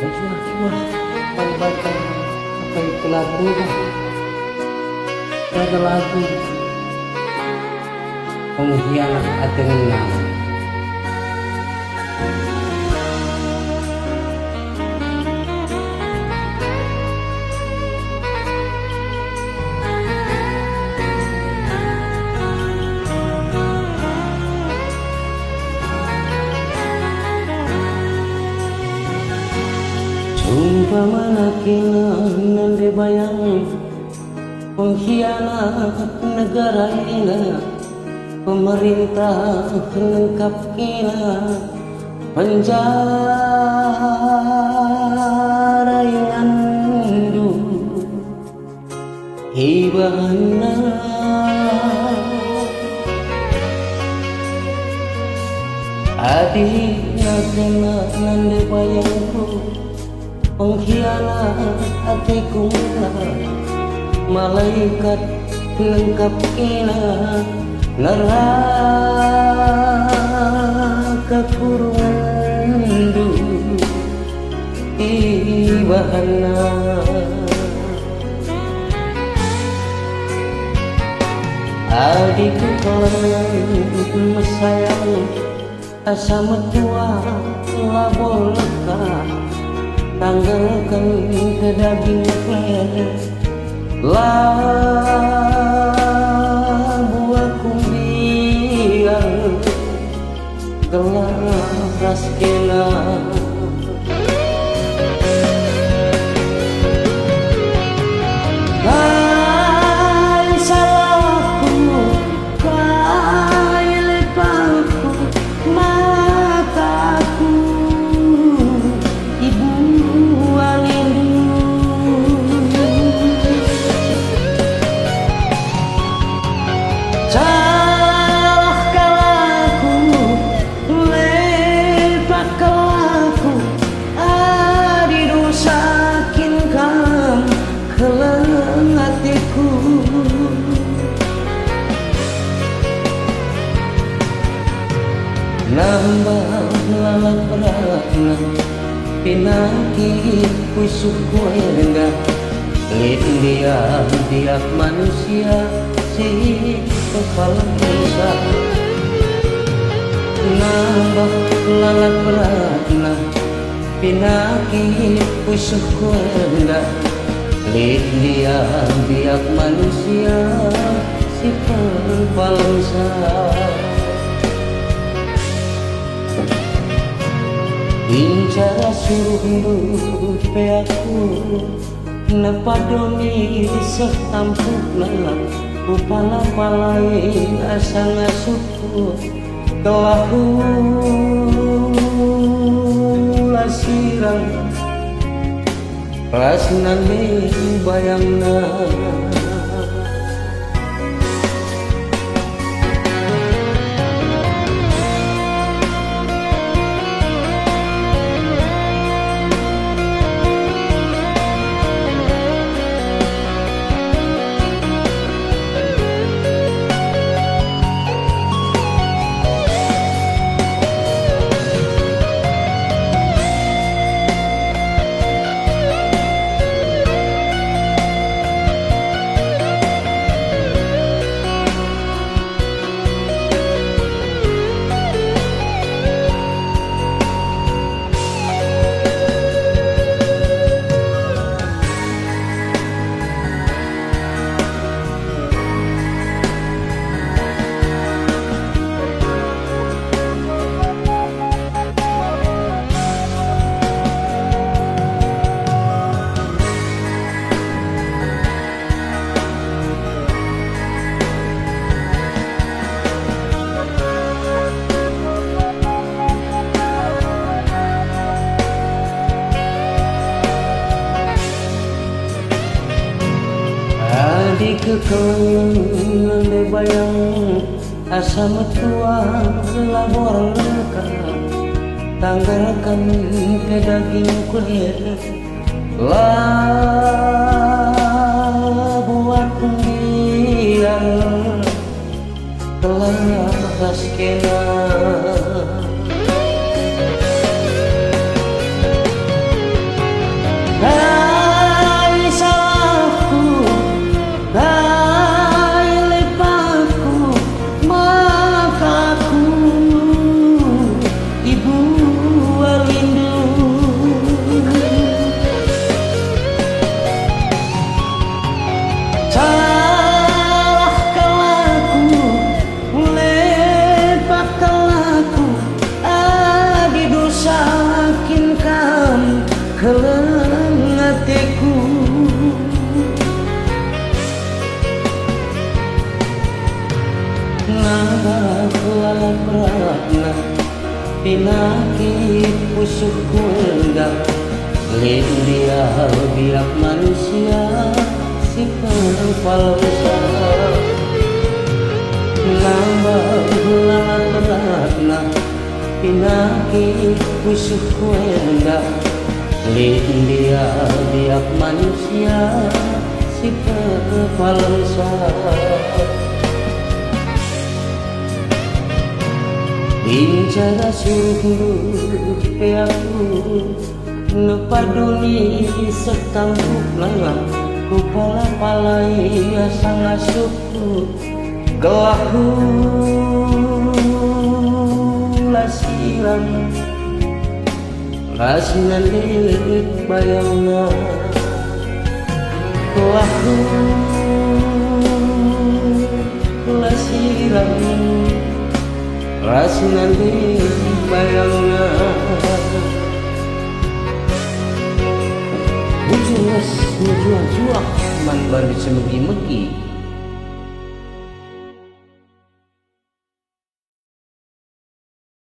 Najwa pag-bata kapay lagu kada lagu pengkhianat ating nama sumpah manakina nande bayang pengkhianat negara ina pemerintah lengkap kina penjara yandu hibahana adina kena nande bayangku pengkhianat hatiku malaikat lengkap kina neraka kurungan ibahana adikku kalau sayang asa metua labor lekah tanggalkan ke daging labu aku bilang kelas kena lain salahku kail pangku mataku ibu nambah lalat beratna pinangki pusuh kuenga lid dia tiap manusia si kepala desa nambah lalat beratna pinangki pusuh kuenga lid dia tiap manusia si kepala desa bicara suruh peaku napadoni setampukna upala palai asa ngasuku telahu lasirang kelas nande bayangna di kekelangan de bayang asa metua labor leka tanggalkan ke daging kulit labu aku bilang kelas kena Kelang hatiku Nalapratna pinakit pusukku enggak Lindia biak manusia si palsa Nalapratna pinakit pusukku enggak Lindia biak manusia si palsa Bicara suruh peaku Nepaduni setambuk langak Kupala palai asang asukku Gelahu lasiran Rasinan lirik bayangna Gelahu lasiran Rasinan bayangna Bujuas ngejuang-juang Man bandit semegi-megi